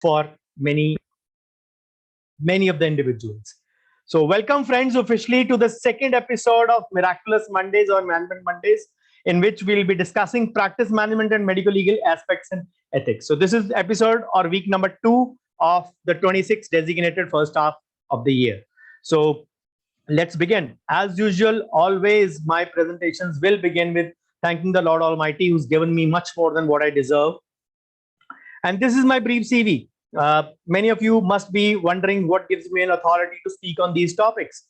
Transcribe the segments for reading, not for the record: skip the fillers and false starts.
for many of the individuals. So welcome friends officially to the second episode of Miraculous Mondays or Management Mondays, in which we'll be discussing practice management and medical legal aspects and ethics. So this is episode or week number 2 of the 26 designated first half of the year. So let's begin. As usual, always my presentations will begin with thanking the Lord Almighty who's given me much more than what I deserve. And this is my brief CV. Many of you must be wondering what gives me an authority to speak on these topics.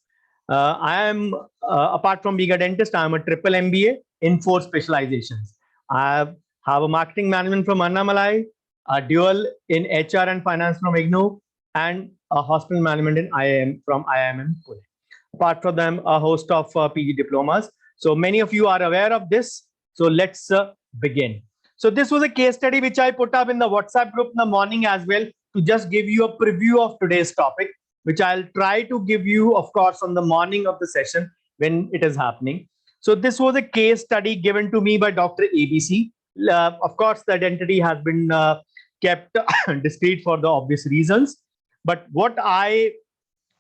I am, apart from being a dentist, I am a triple MBA in 4 specializations. I have a marketing management from Annamalai, a dual in HR and finance from IGNOU, and a hospital management in IIM from IIM Pune. Apart from them, a host of PG diplomas. So many of you are aware of this. So let's begin. So this was a case study which I put up in the WhatsApp group in the morning as well to just give you a preview of today's topic, which I'll try to give you, of course, on the morning of the session when it is happening. So this was a case study given to me by Dr. ABC. Of course, the identity has been kept discreet for the obvious reasons. But what I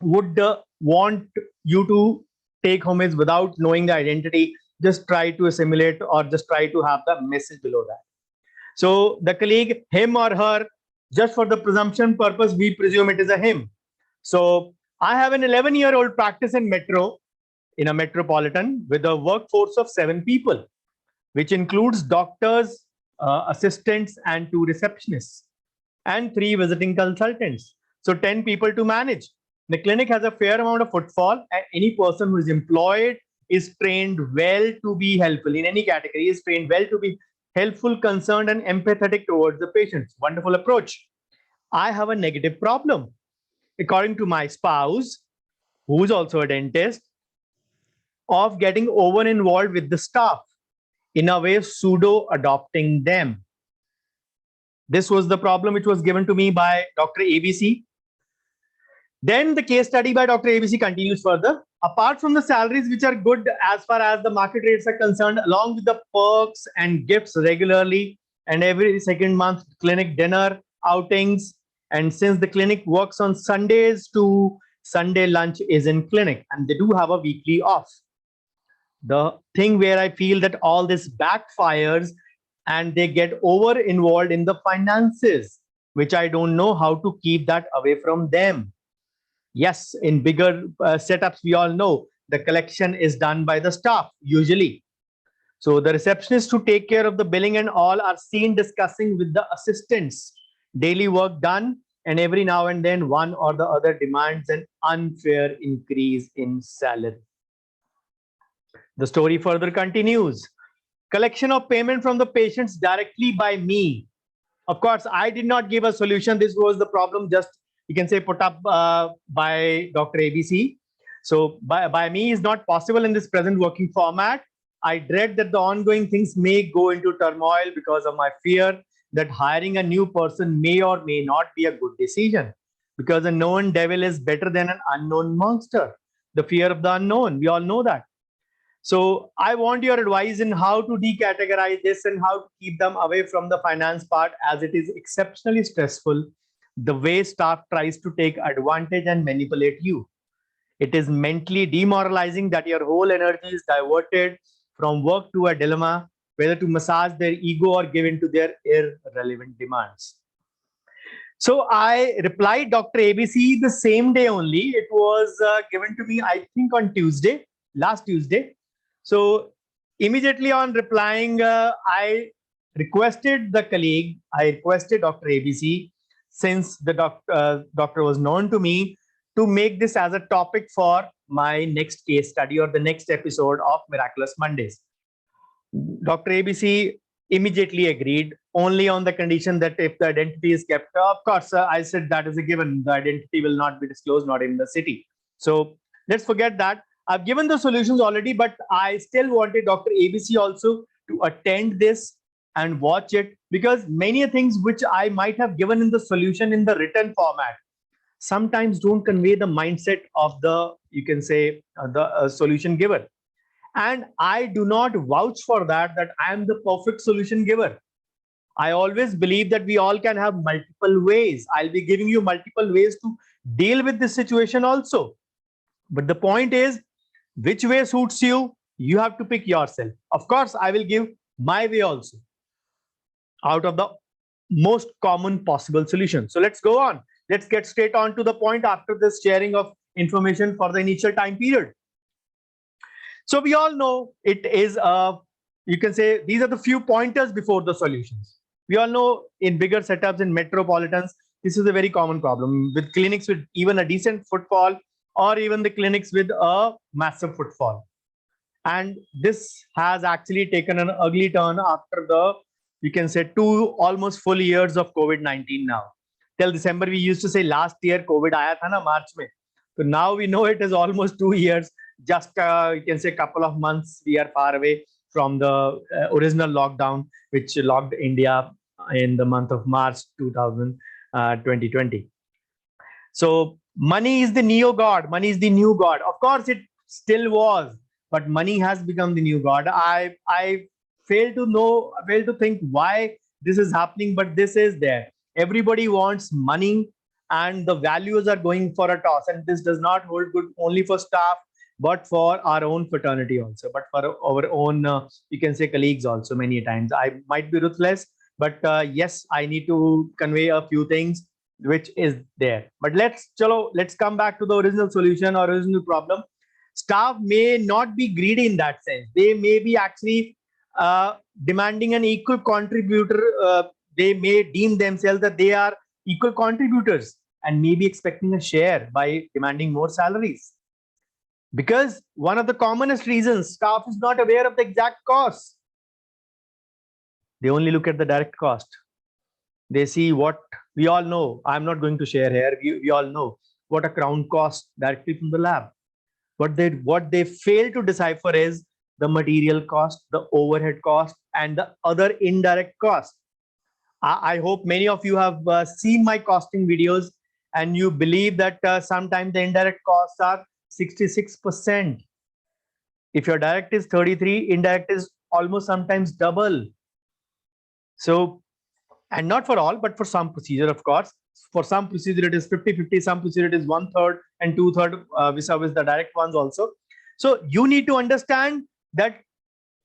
would want you to take home is, without knowing the identity, just try to assimilate or just try to have the message below that. So the colleague, him or her, just for the presumption purpose, we presume it is a him. So I have an 11-year-old practice in Metro, in a metropolitan, with a workforce of 7 people, which includes doctors, assistants, and 2 receptionists, and 3 visiting consultants. So 10 people to manage. The clinic has a fair amount of footfall, and any person who is employed is trained well to be helpful in any category, is trained well to be helpful, concerned, and empathetic towards the patients. Wonderful approach. I have a negative problem. According to my spouse, who is also a dentist, of getting over involved with the staff, in a way pseudo adopting them. This was the problem which was given to me by Dr. ABC. Then the case study by Dr. ABC continues further. Apart from the salaries, which are good as far as the market rates are concerned, along with the perks and gifts regularly, and every second month clinic dinner outings, and since the clinic works on Sundays to Sunday lunch is in clinic, and they do have a weekly off. The thing where I feel that all this backfires and they get over involved in the finances, which I don't know how to keep that away from them. Yes, in bigger setups, we all know the collection is done by the staff usually. So the receptionists who take care of the billing and all are seen discussing with the assistants daily work done, and every now and then one or the other demands an unfair increase in salary. The story further continues. Collection of payment from the patients directly by me. Of course, I did not give a solution. This was the problem, just you can say put up by Dr. ABC. So by me is not possible in this present working format. I dread that the ongoing things may go into turmoil because of my fear that hiring a new person may or may not be a good decision, because a known devil is better than an unknown monster. The fear of the unknown, we all know that. So I want your advice in how to decategorize this and how to keep them away from the finance part, as it is exceptionally stressful the way staff tries to take advantage and manipulate you. It is mentally demoralizing that your whole energy is diverted from work to a dilemma, whether to massage their ego or give in to their irrelevant demands. So I replied Dr. ABC the same day only. It was given to me, I think, on Tuesday, last Tuesday. So immediately on replying, I requested the colleague, I requested Dr. ABC, since the doctor was known to me, to make this as a topic for my next case study or the next episode of Miraculous Mondays. Dr. ABC immediately agreed, only on the condition that if the identity is kept. Of course, I said that is a given. The identity will not be disclosed, not in the city. So let's forget that. I've given the solutions already, but I still wanted Dr. ABC also to attend this and watch it, because many things which I might have given in the solution in the written format sometimes don't convey the mindset of the, you can say, the solution giver. And I do not vouch for that I am the perfect solution giver. I always believe that we all can have multiple ways. I'll be giving you multiple ways to deal with this situation also. But the point is, which way suits you, you have to pick yourself. Of course, I will give my way also out of the most common possible solution. So let's go on. Let's get straight on to the point after this sharing of information for the initial time period. So we all know it is you can say these are the few pointers before the solutions. We all know in bigger setups in metropolitans, this is a very common problem with clinics with even a decent footfall or even the clinics with a massive footfall. And this has actually taken an ugly turn after the, you can say, 2 almost full years of COVID-19 now. Till December, we used to say last year COVID aaya tha na March mein. So now we know it is almost 2 years. Just you can say a couple of months we are far away from the original lockdown, which locked India in the month of March 2020. So money is the neo god. Money is the new god. Of course, it still was, but money has become the new god. I fail to think why this is happening, but this is there. Everybody wants money, and the values are going for a toss. And this does not hold good only for staff, but for our own fraternity also, but for our own, you can say, colleagues also. Many times I might be ruthless, but yes, I need to convey a few things which is there. But let's come back to the original solution or original problem. Staff may not be greedy in that sense. They may be actually demanding an equal contributor. They may deem themselves that they are equal contributors and may be expecting a share by demanding more salaries. Because one of the commonest reasons, staff is not aware of the exact costs. They only look at the direct cost. They see what we all know. I'm not going to share here. We all know what a crown costs directly from the lab. What they fail to decipher is the material cost, the overhead cost, and the other indirect cost. I hope many of you have seen my costing videos, and you believe that sometimes the indirect costs are 66%. If your direct is 33, indirect is almost sometimes double. So, and not for all, but for some procedure, of course. For some procedure, it is 50-50, some procedure it is 1/3 and 2/3 vis-a-vis the direct ones also. So you need to understand that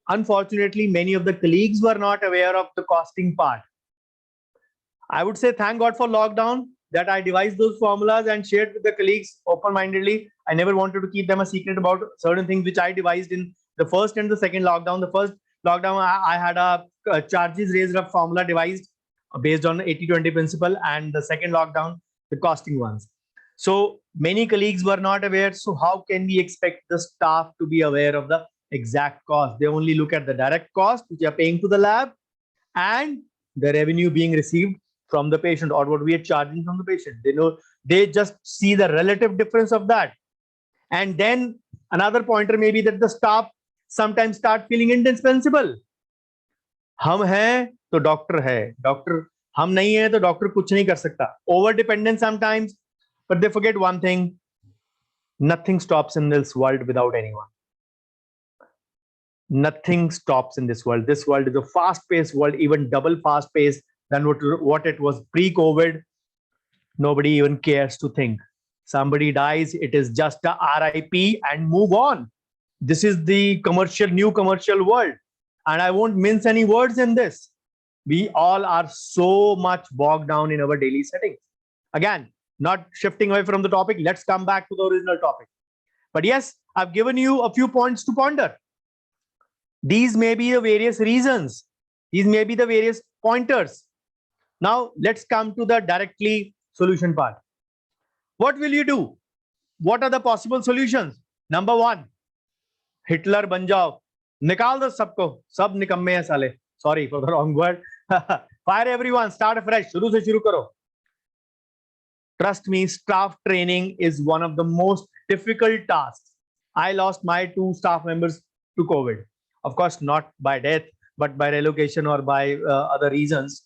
unfortunately, many of the colleagues were not aware of the costing part. I would say thank God for lockdown that I devised those formulas and shared with the colleagues open-mindedly. I never wanted to keep them a secret about certain things which I devised in the first and the second lockdown. The first lockdown, I had a charges raised up formula devised based on 80-20 principle, and the second lockdown, the costing ones. So many colleagues were not aware. So how can we expect the staff to be aware of the exact cost? They only look at the direct cost which you are paying to the lab and the revenue being received from the patient or what we are charging from the patient. They just see the relative difference of that. And then another pointer may be that the staff sometimes start feeling indispensable. हम हैं तो doctor है, doctor हम नहीं है तो doctor कुछ नहीं कर सकता. Over dependent sometimes, but they forget one thing: nothing stops in this world without anyone. Nothing stops in this world. This world is a fast-paced world, even double fast-paced than what it was pre-COVID. Nobody even cares to think. Somebody dies, it is just a RIP and move on. This is the new commercial world. And I won't mince any words in this. We all are so much bogged down in our daily settings. Again, not shifting away from the topic, let's come back to the original topic. But yes, I've given you a few points to ponder. These may be the various reasons. These may be the various pointers. Now, let's come to the directly solution part. What will you do? What are the possible solutions? Number one, Hitler ban jao. Nikal do sabko. Sab nikamme hai sale. Sorry for the wrong word. Fire everyone. Start afresh. Shuru se shuru karo. Trust me, staff training is one of the most difficult tasks. I lost my 2 staff members to COVID. Of course, not by death, but by relocation or by other reasons.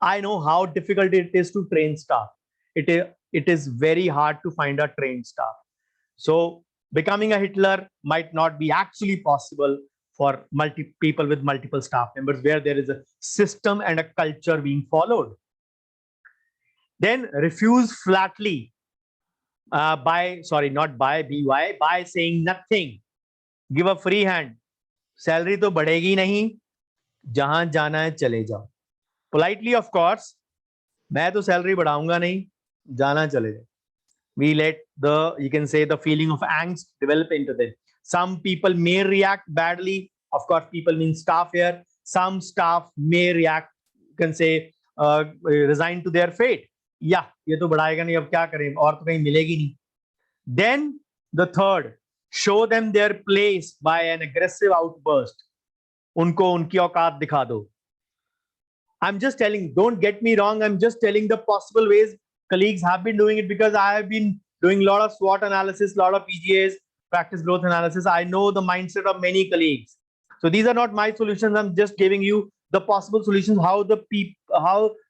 I know how difficult it is to train staff. It is very hard to find a trained staff. So becoming a Hitler might not be actually possible, for people with multiple staff members, where there is a system and a culture being followed. Then refuse flatly by saying nothing. Give a free hand. Salary तो बढ़ेगी नहीं, जहां जाना है चले जाओ. Politely, of course, मैं तो salary बढ़ाऊंगा नहीं, जाना चले जाओ. We let you can say the feeling of angst develop into them. Some people may react badly. Of course, people mean staff here. Some staff may react, you can say, resign to their fate. Yeah, ये तो बढ़ाएगा नहीं, अब क्या करें, और तो कहीं मिलेगी नहीं. Then the third, show them their place by an aggressive outburst. उनको उनकी औकात दिखा दो. I'm just telling, don't get me wrong, I'm just telling the possible ways colleagues have been doing it, because I have been doing a lot of SWOT analysis, a lot of PGAs, practice growth analysis. I know the mindset of many colleagues. So these are not my solutions. I'm just giving you the possible solutions, how the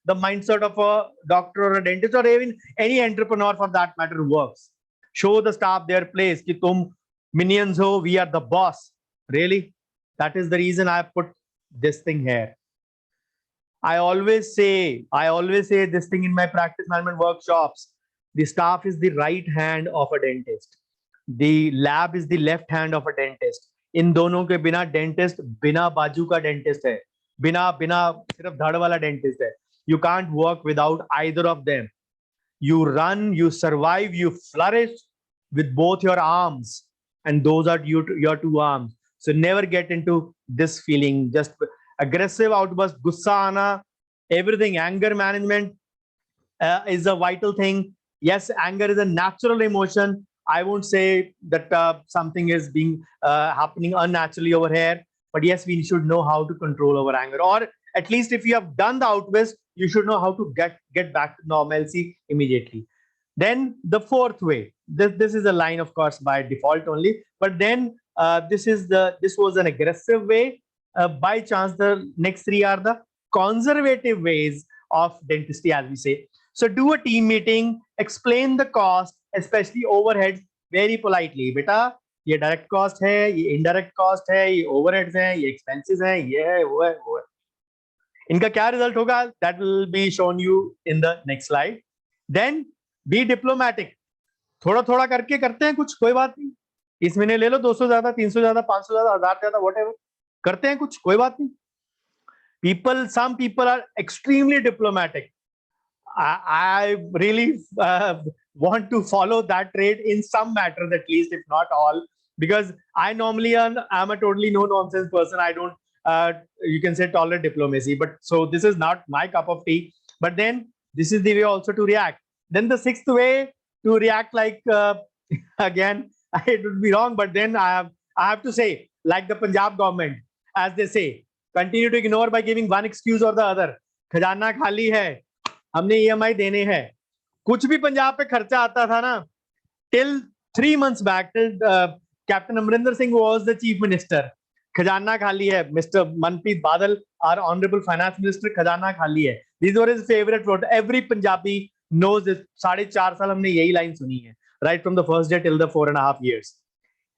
mindset of a doctor or a dentist or even any entrepreneur for that matter works. Show the staff their place. Ki tum minions ho, we are the boss. Really? That is the reason I put this thing here. I always say this thing in my practice management workshops. The staff is the right hand of a dentist. The lab is the left hand of a dentist. इन दोनों के बिना dentist बिना बाजू का dentist है. बिना सिर्फ धड़ वाला dentist है. You can't work without either of them. You run, you survive, you flourish with both your arms, and those are your two arms. So never get into this feeling. Just aggressive outburst, gussa aana, everything. Anger management is a vital thing. Yes, anger is a natural emotion. I won't say that something is being happening unnaturally over here, but yes, we should know how to control our anger, or at least if you have done the outburst, you should know how to get back to normalcy immediately. Then the fourth way, this is a line, of course, by default only, but then this was an aggressive way. By chance, the next three are the conservative ways of dentistry, as we say. So do a team meeting, explain the cost, especially overheads, very politely. Beta, ये direct cost है, ये indirect cost है, ये overheads हैं, ये expenses हैं, ये है, वो है, वो है. इनका क्या result होगा? That will be shown you in the next slide. Then be diplomatic. थोड़ा थोड़ा करके करते हैं कुछ, कोई बात नहीं. इस महीने ले लो 200 ज्यादा, 300 ज्यादा, 500 ज्यादा, 1000 ज्यादा, whatever. करते हैं कुछ, कोई बात नहीं. Some people are extremely diplomatic. I really want to follow that trait in some matters, at least, if not all, because I normally am a totally no-nonsense person. I don't, you can say, tolerate diplomacy. But so this is not my cup of tea. But then this is the way also to react. Then the sixth way to react, like again, it would be wrong, but then I have to say, like the Punjab government, as they say, continue to ignore by giving one excuse or the other. खजाना खाली है, हमने EMI देने हैं. कुछ भी पंजाब पे खर्चा आता था ना, till 3 months back, till Captain Amrinder Singh was the chief minister, खजाना खाली है. Mr. Manpreet Badal, our honorable finance minister, खजाना खाली है. These were his favorite words. Every Punjabi knows this. 4.5 साल हमने यही line सुनी है, right from the first day till the 4.5 years.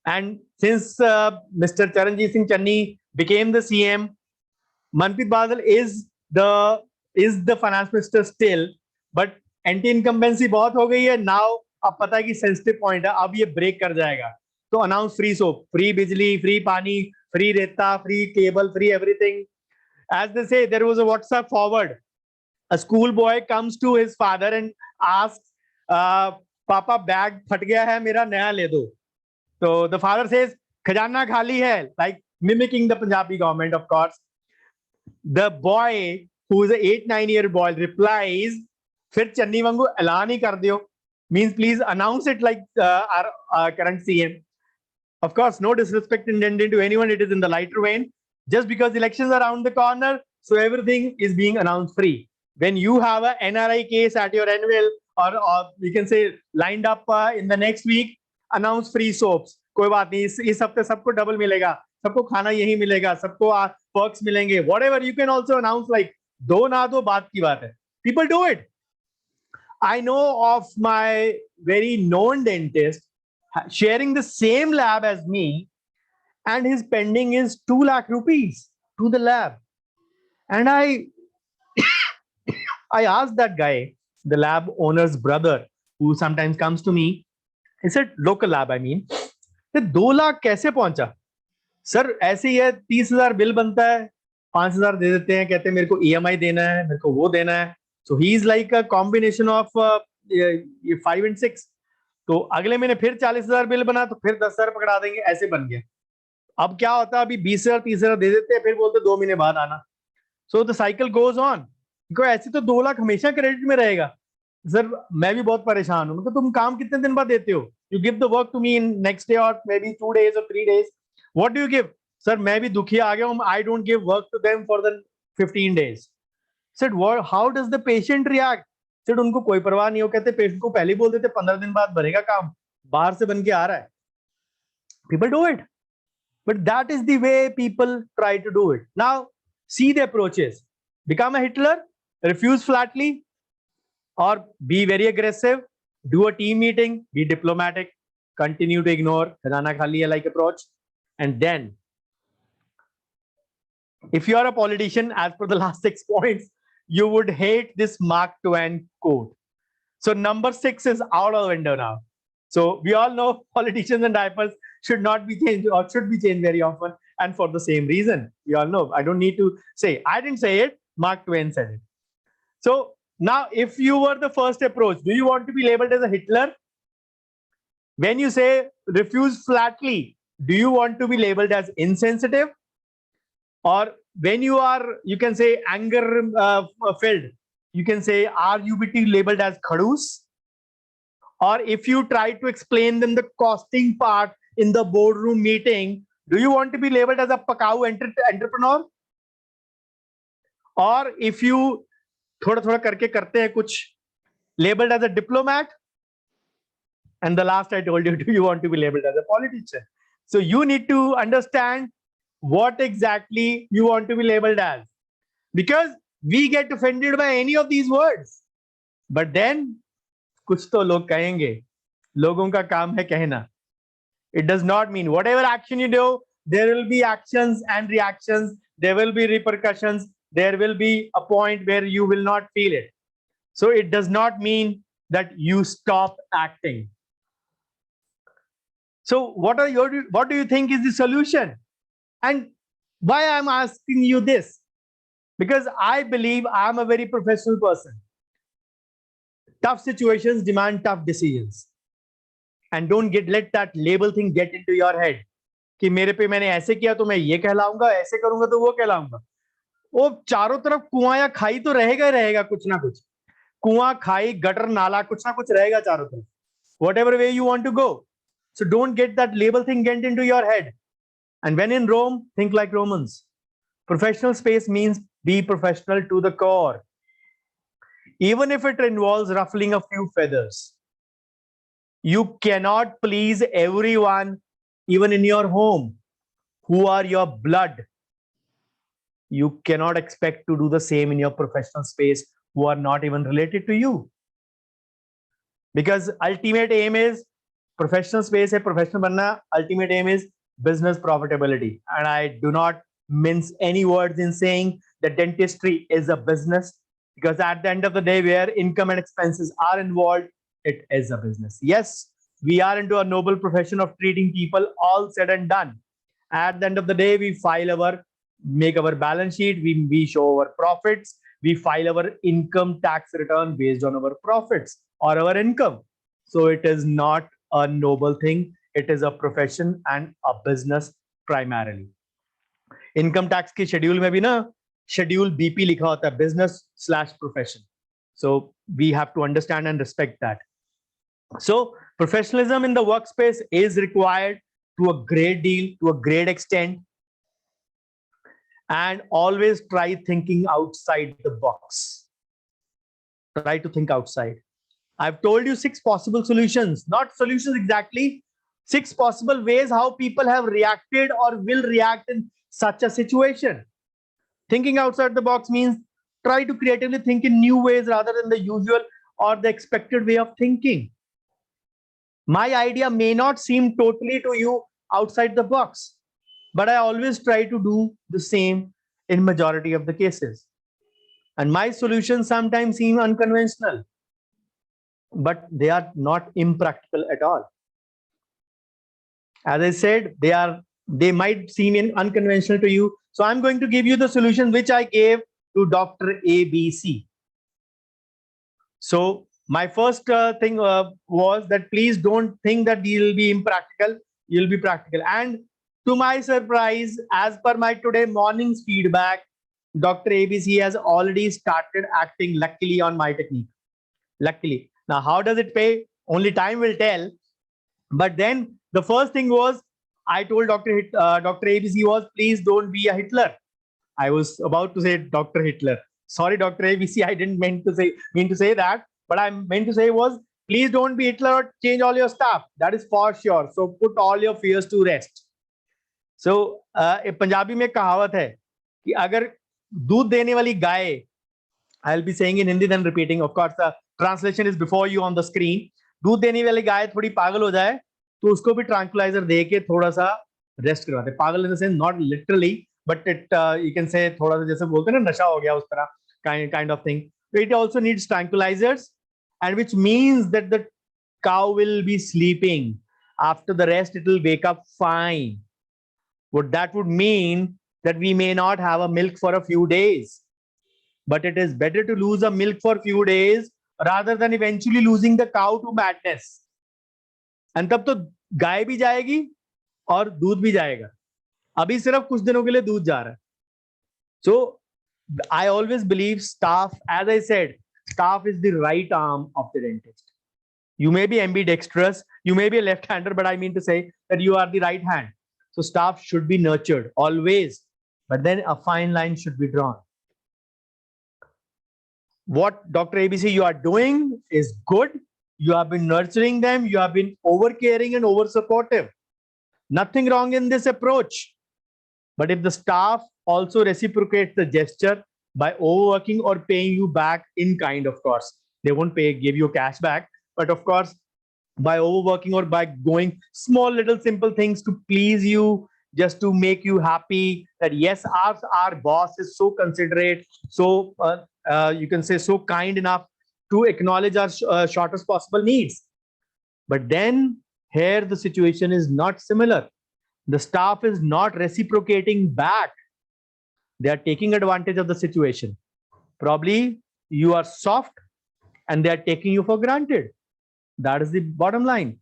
And since Mr. Charanjit Singh Channi became the CM, Manpreet Badal is the finance minister still, but anti-incumbency बहुत हो गई है. Now अब पता है कि sensitive point है, अब ये break कर जाएगा. तो announce free soap, free बिजली, free पानी, free रेता, free cable, free everything. As they say, there was a WhatsApp forward. A school boy comes to his father and asks, "Papa, bag फट गया है, मेरा नया ले दो." So the father says, "खजाना खाली है," like mimicking the Punjabi government, of course. The boy, who is an 8-9-year boy, replies, "फिर चन्नी वांगू ऐलान ही कर दियो," means please announce it like our current CM. Of course, no disrespect intended to anyone. It is in the lighter vein. Just because elections are around the corner, so everything is being announced free. When you have a NRI case at your annual, or you can say lined up in the next week, announce free soaps. कोई बात नहीं, इस हफ्ते सबको double मिलेगा, सबको खाना यही मिलेगा, सबको perks मिलेंगे. Whatever, you can also announce, like, दो ना दो बात की बात है. People do it. I know of my very known dentist sharing the same lab as me, and his pending is 2 lakh rupees to the lab. And I asked that guy, the lab owner's brother, who sometimes comes to me, he said, local lab, I mean, 2 lakh कैसे पहुंचा? Sir ऐसे ही है, 30,000 bill बनता है, 5,000 दे देते हैं, कहते हैं मेरे को EMI देना है, मेरे को वो देना है. So he is like a combination of 5 and 6. तो अगले महीने फिर 40,000 बिल बना तो फिर 10,000 पकड़ा देंगे, ऐसे बन गया. अब क्या होता है, अभी 20,000 30,000 दे देते हैं, फिर बोलते 2 महीने बाद आना. So the cycle goes on. ऐसे तो 2 लाख हमेशा क्रेडिट में रहेगा. सर मैं भी बहुत परेशान हूं. मतलब तुम काम कितने दिन बाद देते हो? You give the work to me in next day और maybe 2 days or 3 days. What do you give? Sir मैं भी दुखी आ गया हूं. I don't give work to them for the 15 days. Said, how does the patient react? Said, उनको कोई परवाह नहीं हो. कहते पेशेंट को पहले ही बोल देते 15 दिन बाद बनेगा काम, बाहर से बन के आ रहा है. People do it, but that is the way people try to do it. Now see the approaches. Become a Hitler, refuse flatly, or be very aggressive, do a team meeting, be diplomatic, continue to ignore Rana Khaliya like approach. And then if you are a politician, as per the last 6 points, you would hate this Mark Twain quote. So number 6 is out of the window now. So we all know politicians and diapers should not be changed or should be changed very often, and for the same reason. We all know. I don't need to say. I didn't say it. Mark Twain said it. So now, if you were the first approach, do you want to be labeled as a Hitler? When you say refuse flatly, do you want to be labeled as insensitive? Or when you are, you can say anger filled, you can say, are you be labeled as khadus? Or if you try to explain them the costing part in the boardroom meeting, do you want to be labeled as a pakau entrepreneur? Or if you थोड़ा थोड़ा करके करते हैं कुछ, labeled as a diplomat? And the last I told you, do you want to be labeled as a politician? So you need to understand what exactly you want to be labeled as, because we get offended by any of these words. But then कुछ तो लोग कहेंगे, लोगों का काम है कहना. It does not mean whatever action you do, there will be actions and reactions, there will be repercussions, there will be a point where you will not feel it. So it does not mean that you stop acting. So what do you think is the solution? And why I'm asking you this? Because I believe I'm a very professional person. Tough situations demand tough decisions. And don't let that label thing get into your head. कि मेरे पे मैंने ऐसे किया तो मैं ये कहलाऊंगा, ऐसे करूंगा तो वो कहलाऊंगा. वो चारों तरफ कुआं या खाई तो रहेगा ही रहेगा, कुछ ना कुछ. कुआं, खाई, गटर, नाला, कुछ ना कुछ रहेगा चारों तरफ. Whatever way you want to go. So don't get that label thing get into your head. And when in Rome, think like Romans. Professional space means be professional to the core. Even if it involves ruffling a few feathers. You cannot please everyone, even in your home, who are your blood. You cannot expect to do the same in your professional space who are not even related to you. Because ultimate aim is professional space hai professional banna, ultimate aim is business profitability. And I do not mince any words in saying that dentistry is a business, because at the end of the day, where income and expenses are involved, it is a business. Yes, we are into a noble profession of treating people, all said and done. At the end of the day, we make our balance sheet, we show our profits, we file our income tax return based on our profits or our income. So it is not a noble thing. It is a profession and a business primarily. Income tax की schedule में भी ना schedule BP लिखा होता है, business/profession. So we have to understand and respect that. So professionalism in the workspace is required to a great deal, to a great extent. And always try thinking outside the box. Try to think outside. I've told you 6 possible solutions, not solutions exactly, 6 possible ways how people have reacted or will react in such a situation. Thinking outside the box means try to creatively think in new ways rather than the usual or the expected way of thinking. My idea may not seem totally to you outside the box, but I always try to do the same in majority of the cases. And my solutions sometimes seem unconventional, but they are not impractical at all. As I said, they might seem unconventional to you. So I'm going to give you the solution which I gave to Dr. ABC. So my first thing was that please don't think that you'll be impractical. You'll be practical. And to my surprise, as per my today morning's feedback, Dr. ABC has already started acting luckily on my technique. Luckily. Now, how does it pay? Only time will tell. But then the first thing was, I told Dr. ABC was, please don't be a Hitler. I was about to say Dr. Hitler. Sorry, Dr. ABC, I didn't mean to say that. But I meant to say was, please don't be Hitler or change all your stuff. That is for sure. So put all your fears to rest. So Punjabi में कहावत है कि अगर दूध देने वाली गाय, I'll be saying in Hindi then repeating. Of course, the translation is before you on the screen. दूध देने वाली गाय थोड़ी पागल हो जाए तो उसको भी ट्रांकुलाइजर दे के थोड़ा सा रेस्ट करवाते हैं. पागल in the sense not literally, but it you can say थोड़ा सा जैसे बोलते हैं ना नशा हो गया उस तरह kind of thing. It also needs tranquilizers, and which means that the cow will be sleeping. After the rest, it will wake up fine. What that would mean that we may not have a milk for a few days, but it is better to lose a milk for a few days rather than eventually losing the cow to madness. And तब तो गाय भी जाएगी और दूध भी जाएगा. अभी सिर्फ कुछ दिनों के लिए दूध जा रहा है. So I always believe staff, as I said, staff is the right arm of the dentist. You may be ambidextrous, you may be a left-hander, but I mean to say that you are the right hand. So staff should be nurtured always, but then a fine line should be drawn. What Dr. ABC you are doing is good. You have been nurturing them. You have been over-caring and over-supportive. Nothing wrong in this approach. But if the staff also reciprocates the gesture by overworking or paying you back in kind, of course, they won't give you cash back. But of course, by overworking or by going small little simple things to please you, just to make you happy, that yes, our boss is so considerate, so you can say so kind enough to acknowledge our shortest possible needs. But then here the situation is not similar. The staff is not reciprocating back. They are taking advantage of the situation. Probably you are soft and they are taking you for granted. That is the bottom line.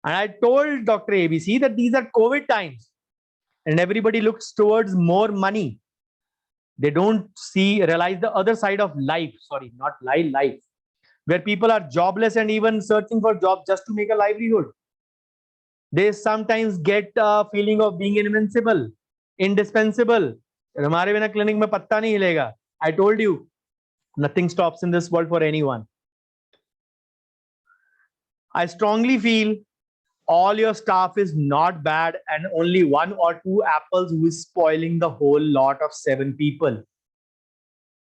And I told Dr. ABC that these are COVID times and everybody looks towards more money. They don't realize the other side of life. Sorry, not life, where people are jobless and even searching for jobs just to make a livelihood. They sometimes get a feeling of being invincible, indispensable. हमारे बिना clinic में पत्ता नहीं हिलेगा. I told you, nothing stops in this world for anyone. I strongly feel all your staff is not bad and only 1 or 2 apples who is spoiling the whole lot of 7 people.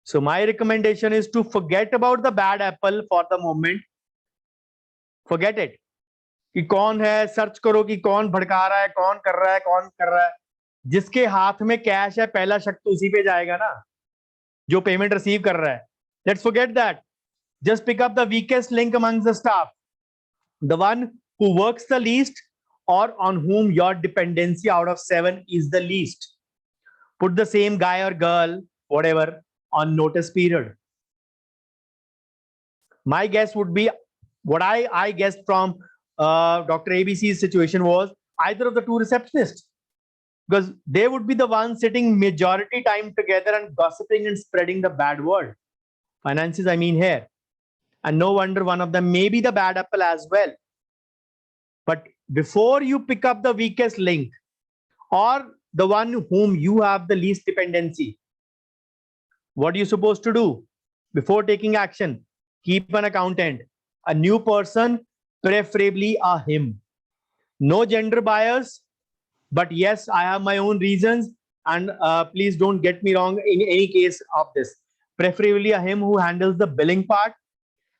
So my recommendation is to forget about the bad apple for the moment. Forget it. कि कौन है, search करो कि कौन भड़का रहा है, कौन कर रहा है. जिसके हाथ में कैश है, पहला शक तो उसी पे जाएगा ना, जो पेमेंट रिसीव कर रहा है. Let's forget that. Just pick up the weakest link amongst the staff. The one who works the least or on whom your dependency out of 7 is the least. Put the same guy or girl, whatever, on notice period. My guess would be, what I guessed from Dr. ABC's situation was either of the 2 receptionists, because they would be the ones sitting majority time together and gossiping and spreading the bad word. Finances, I mean here. And no wonder one of them may be the bad apple as well. But before you pick up the weakest link or the one whom you have the least dependency, what are you supposed to do? Before taking action, keep an accountant, a new person, preferably a him. No gender bias, but yes, I have my own reasons, and please don't get me wrong in any case of this. Preferably a him who handles the billing part,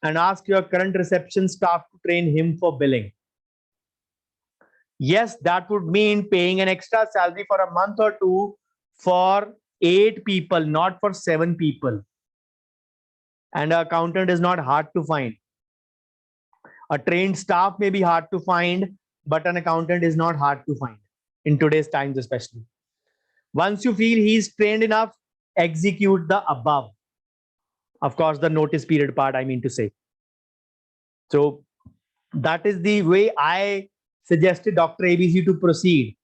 and ask your current reception staff to train him for billing. Yes, that would mean paying an extra salary for a month or two for 8 people, not for 7 people. And an accountant is not hard to find. A trained staff may be hard to find, but an accountant is not hard to find in today's times, especially. Once you feel he's trained enough, execute the above. Of course, the notice period part, I mean to say. So that is the way I suggested Dr. ABC to proceed.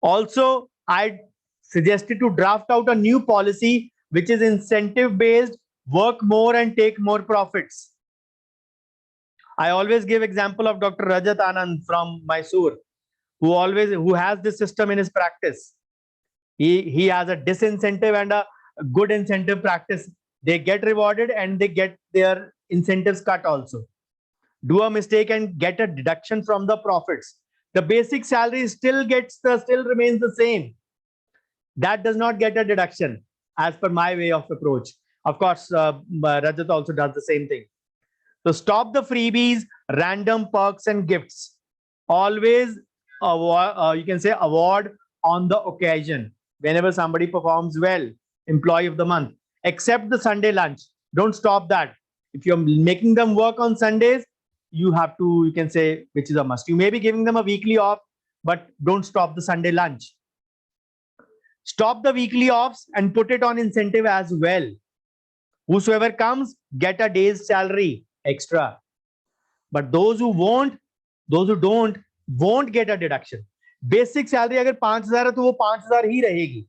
Also, I suggested to draft out a new policy which is incentive based, work more and take more profits. I always give example of Dr. Rajat Anand from Mysore, who has this system in his practice. He has a disincentive and a good incentive practice. They get rewarded and they get their incentives cut also. Do a mistake and get a deduction from the profits. The basic salary still remains the same. That does not get a deduction as per my way of approach. Of course, Rajat also does the same thing. So stop the freebies, random perks and gifts. Always you can say award on the occasion. Whenever somebody performs well, employee of the month, except the Sunday lunch. Don't stop that. If you're making them work on Sundays, you have to, you can say, which is a must. You may be giving them a weekly off, but don't stop the Sunday lunch. Stop the weekly offs and put it on incentive as well. Whosoever comes, get a day's salary extra. But those who don't, won't get a deduction. Basic salary अगर 5,000 है तो वो 5,000 ही रहेगी.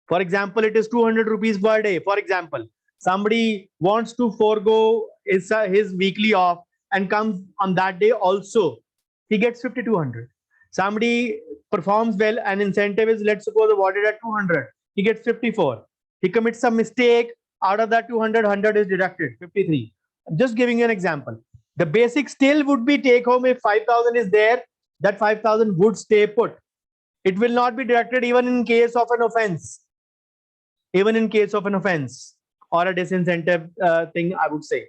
For example, it is 200 rupees per day. For example, somebody wants to forego his weekly off and comes on that day also. He gets 5,200. Somebody performs well and incentive is, let's suppose, awarded at 200. He gets 54. He commits some mistake. Out of that 200, 100 is deducted, 53. I'm just giving you an example. The basic still would be take home. If 5,000 is there, that 5,000 would stay put. It will not be deducted even in case of an offense. Even in case of an offense or a disincentive thing, I would say.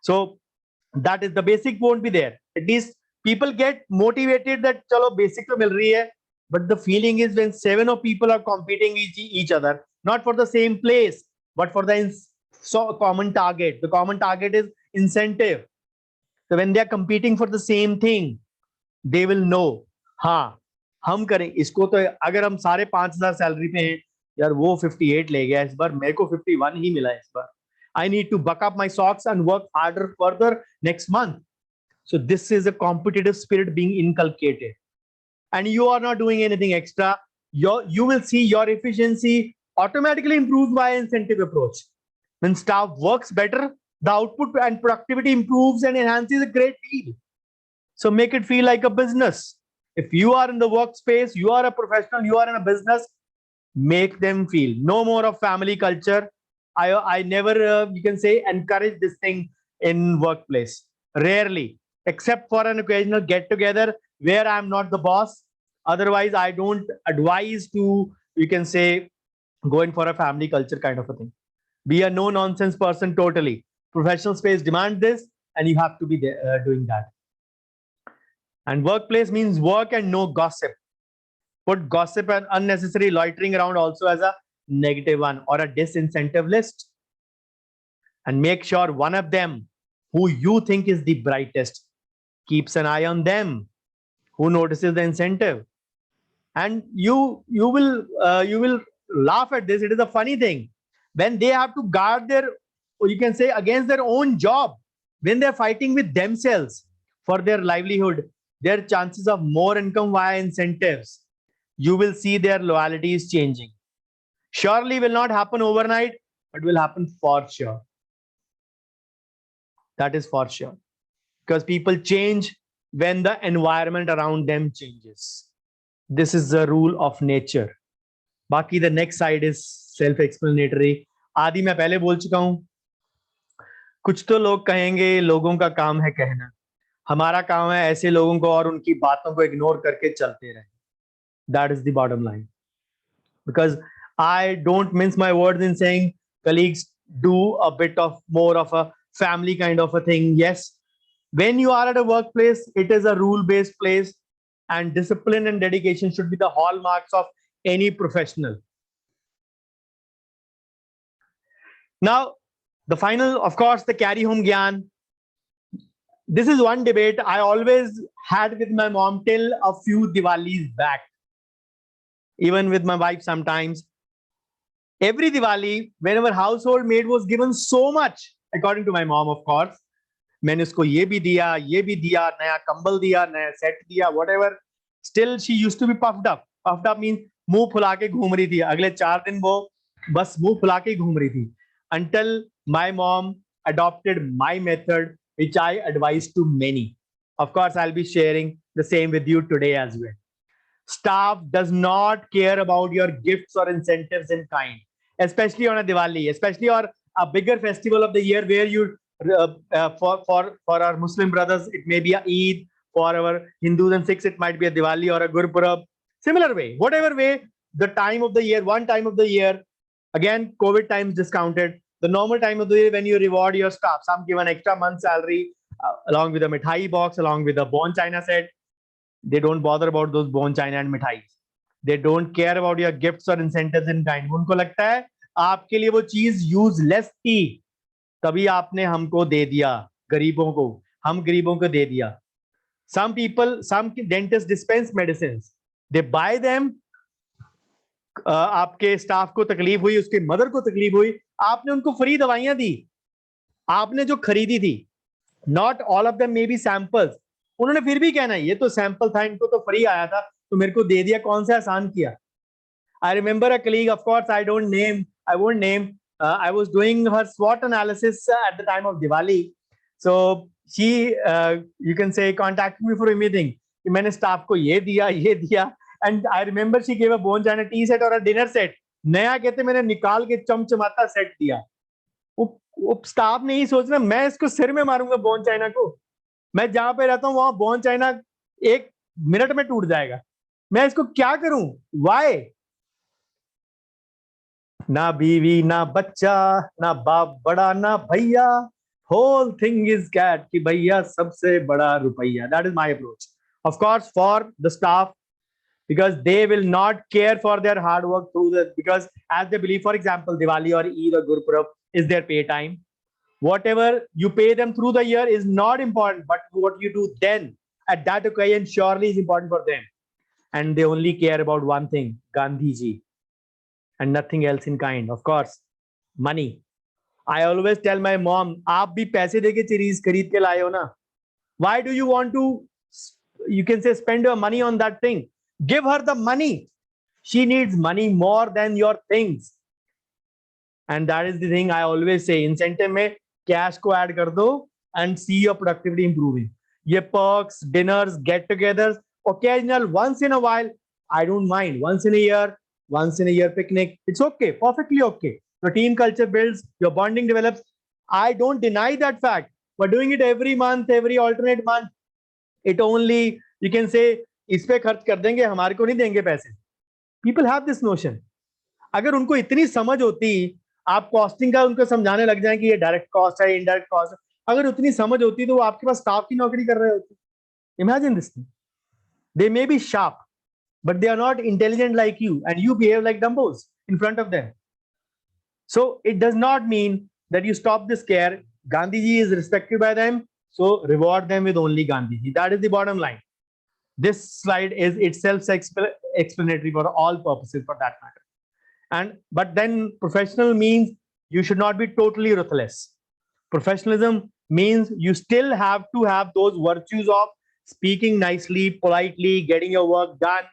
So that is the basic won't be there. At least people get motivated that chalo basic to mil rahi hai, but the feeling is when 7 of people are competing with each other, not for the same place, but for the common target. The common target is incentive. So when they are competing for the same thing, they will know, हाँ हम करें इसको. तो अगर हम सारे 5,000 salary पे हैं, यार वो 58 ले गया इस बार, मेरे को 51 ही मिला इस बार. I need to buck up my socks and work harder further next month. So this is a competitive spirit being inculcated, and you are not doing anything extra. You will see your efficiency automatically improved by incentive approach. When staff works better, the output and productivity improves and enhances a great deal. So make it feel like a business. If you are in the workspace, you are a professional, you are in a business, make them feel no more of family culture. I never, you can say, encourage this thing in workplace. Rarely, except for an occasional get together where I'm not the boss. Otherwise, I don't advise to, you can say, go in for a family culture kind of a thing. Be a no nonsense person totally. Professional space demand this, and you have to be there, doing that. And workplace means work and no gossip. Put gossip and unnecessary loitering around also as a negative one or a disincentive list. And make sure one of them who you think is the brightest keeps an eye on them, who notices the incentive. And you will laugh at this. It is a funny thing. When they have to guard their, you can say, against their own job, when they're fighting with themselves for their livelihood, their chances of more income via incentives, you will see their loyalty is changing. Surely will not happen overnight, but will happen for sure. That is for sure. Because people change when the environment around them changes. This is the rule of nature. Baki, the next side is self-explanatory. आदि मैं पहले बोल चुका हूं. कुछ तो लोग कहेंगे लोगों का काम है कहना. हमारा काम है ऐसे लोगों को और उनकी बातों को इग्नोर करके चलते रहें. That is the bottom line. Because I don't mince my words in saying colleagues do a bit of more of a family kind of a thing. Yes, When you are at a workplace, it is a rule-based place, and discipline and dedication should be the hallmarks of any professional. Now, the final, of course, the carry home gyan. This is one debate I always had with my mom till a few Diwalis back, even with my wife sometimes. Every Diwali, whenever household maid was given so much, according to my mom, of course, मैंने उसको ये भी दिया, नया कंबल दिया, नया set दिया, whatever. Still, she used to be puffed up. Puffed up means मुंह फुला के घूम रही थी. अगले 4 दिन वो बस मुंह फुला के घूम रही थी. Until my mom adopted my method, which I advise to many. Of course, I'll be sharing the same with you today as well. Staff does not care about your gifts or incentives in kind, especially on a Diwali, especially or a bigger festival of the year where you for our Muslim brothers, it may be a Eid. For our Hindus and Sikhs, it might be a Diwali or a Gurpurab. Similar way, whatever way, the time of the year, one time of the year, again, COVID times discounted. The normal time of the year when you reward your staff, some give an extra month salary along with a mithai box, along with a bone china set. They don't bother about those bone china and mithais. They don't care about your gifts or incentives in kind. उनको लगता है आपके लिए वो चीज useless थी, तभी आपने हमको दे दिया, गरीबों को, हम गरीबों को दे दिया. Some people, some dentists dispense medicines. They buy them. आपके स्टाफ को तकलीफ हुई, उसके मदर को तकलीफ हुई, आपने उनको फ्री दवाइयां दी, आपने जो खरीदी थी. Not all of them may be samples. उन्होंने फिर भी कहना है ये तो सैंपल था, इनको तो फ्री आया था, तो मेरे को दे दिया, कौन सा आसान किया. I remember a colleague, of course, I won't name. I was doing her SWOT analysis at the time of Diwali. So she, you can say, contacted me for a meeting. कि मैंने स्टाफ को ये दिया. And I remember she gave a bone china tea set or a dinner set. नया कहते मैंने निकाल के चमचमाता सेट दिया. वो स्टाफ ने ही सोचना मैं इसको सिर में मारूंगा बोन चाइना को. मैं जहां पे रहता हूँ वहां बोन चाइना 1 मिनट में टूट जाएगा. मैं इसको क्या करूं? Why? ना बीवी, ना बच्चा, ना बाप बड़ा, ना भैया. Whole thing is cat कि भैया सबसे बड़ा रुपया. That is my approach. Of course, for the staff, because they will not care for their hard work through the, because as they believe, for example, Diwali or Eid or Gurpurab is their pay time. Whatever you pay them through the year is not important, but what you do then at that occasion surely is important for them. And they only care about one thing, Gandhi ji, and nothing else in kind. Of course, money. I always tell my mom, आप भी पैसे देके चीज खरीद के लाए हो ना. Why do you want to, you can say, spend your money on that thing? Give her the money. She needs money more than your things. And that is the thing I always say. Incentive में cash को add कर दो and see your productivity improving. ये perks, dinners, get-togethers, occasional, once in a while, I don't mind. Once in a year picnic, it's okay, perfectly okay. Your team culture builds, your bonding develops. I don't deny that fact. But doing it every month, every alternate month, it only, you can say, इस पे खर्च कर देंगे, हमारे को नहीं देंगे पैसे. People have this notion. अगर उनको इतनी समझ होती, आप कॉस्टिंग का उनको समझाने लग जाए कि ये डायरेक्ट कॉस्ट है, इनडायरेक्ट कॉस्ट है, अगर उतनी समझ होती तो वो आपके पास स्टाफ की नौकरी कर रहे होते. Imagine this thing. They may be sharp, but they are not intelligent like you, and you behave like dumbos in front of them. So it does not mean that you stop this care. Gandhiji is respected by them, so reward them with only Gandhiji. That is the bottom line. This slide is itself explanatory for all purposes for that matter. But then professional means you should not be totally ruthless. Professionalism means you still have to have those virtues of speaking nicely, politely, getting your work done.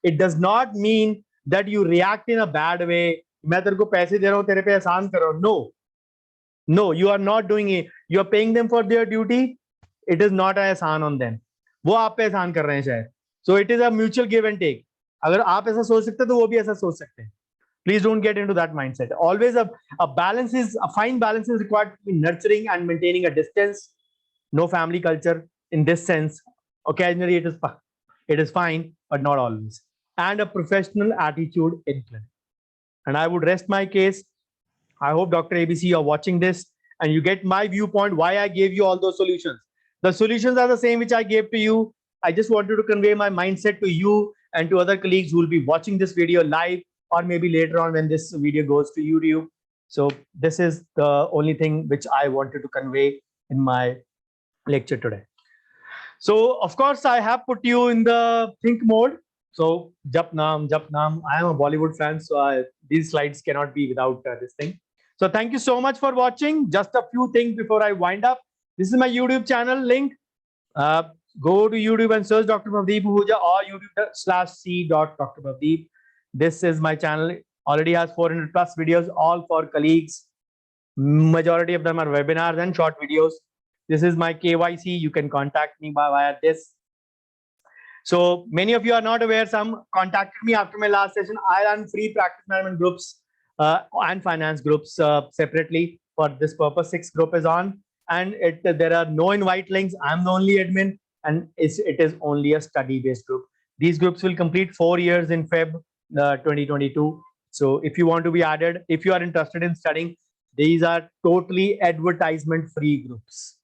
It does not mean that you react in a bad way. मैं तेरे को पैसे दे रहा हूँ, तेरे पे एहसान कर रहा हूँ. No, you are not doing it. You are paying them for their duty. It is not an एहसान on them. वो आप पे एहसान कर रहे हैं शायद. So it is a mutual give and take. अगर आप ऐसा सोच सकते हैं तो वो भी ऐसा सोच सकते हैं. Please don't get into that mindset. Always a fine balance is required between nurturing and maintaining a distance. No family culture in this sense. Occasionally it is fine, but not always. And a professional attitude in clinic. And I would rest my case. I hope Dr. ABC, you're watching this and you get my viewpoint why I gave you all those solutions. The solutions are the same which I gave to you. I just wanted to convey my mindset to you and to other colleagues who will be watching this video live or maybe later on when this video goes to YouTube. So this is the only thing which I wanted to convey in my lecture today. So of course I have put you in the think mode. So Jap Naam, Jap Naam. I am a Bollywood fan, so these slides cannot be without this thing. So thank you so much for watching. Just a few things before I wind up. This is my YouTube channel link. Go to YouTube and search Dr. Bhavdeep Ahuja or YouTube.com/c.Dr. Bhavdeep. This is my channel. Already has 400 plus videos, all for colleagues. Majority of them are webinars and short videos. This is my KYC. You can contact me via this. So many of you are not aware. Some contacted me after my last session. I run free practice management groups and finance groups separately for this purpose. 6 group is on, and there are no invite links. I'm the only admin, and it is only a study-based group. These groups will complete 4 years in Feb 2022. So if you want to be added, if you are interested in studying, these are totally advertisement-free groups.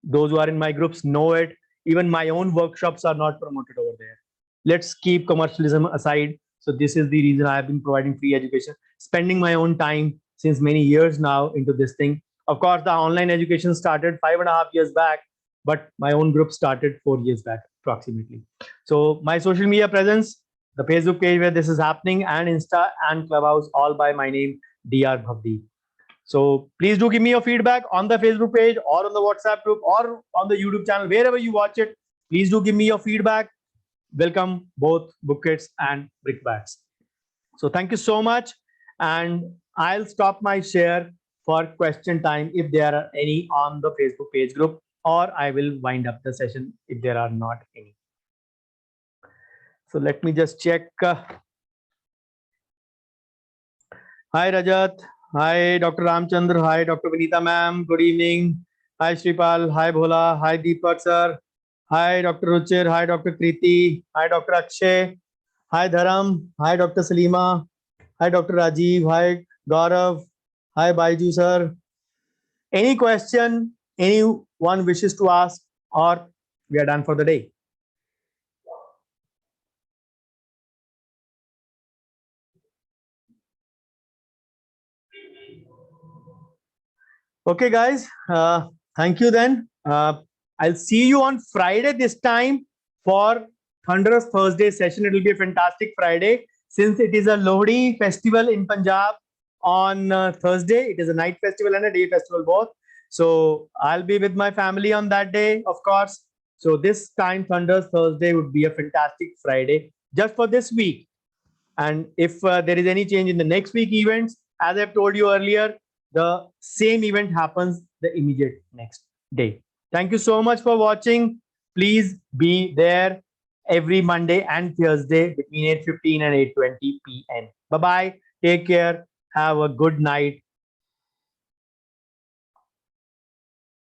Those who are in my groups know it. Even my own workshops are not promoted over there. Let's keep commercialism aside. So this is the reason I have been providing free education, spending my own time since many years now into this thing. Of course, the online education started 5.5 years back, but my own group started 4 years back approximately. So my social media presence, the Facebook page where this is happening, and Insta and Clubhouse, all by my name, Dr. Bhavdeep. So please do give me your feedback on the Facebook page or on the WhatsApp group or on the YouTube channel, wherever you watch it. Please do give me your feedback. Welcome both Bookits and Brickbats. So thank you so much. And I'll stop my share for question time if there are any on the Facebook page group, or I will wind up the session if there are not any. So let me just check. Hi Rajat. Hi, Dr. Ramchandra. Hi, Dr. Vinita ma'am. Good evening. Hi, Shripal. Hi, Bhola. Hi, Deepak sir. Hi, Dr. Ruchir. Hi, Dr. Kriti. Hi, Dr. Akshay. Hi, Dharam. Hi, Dr. Salima. Hi, Dr. Rajiv. Hi, Gaurav. Hi, Baiju sir. Any question anyone wishes to ask, or we are done for the day? Okay, guys. Thank you then. I'll see you on Friday this time for Thunderous Thursday session. It will be a fantastic Friday since it is a Lohri festival in Punjab on Thursday. It is a night festival and a day festival both. So I'll be with my family on that day, of course. So this time Thunderous Thursday would be a fantastic Friday just for this week. And if there is any change in the next week events, as I've told you earlier, the same event happens the immediate next day. Thank you so much for watching. Please be there every Monday and Thursday between 8:15 and 8:20 p.m. Bye-bye. Take care. Have a good night.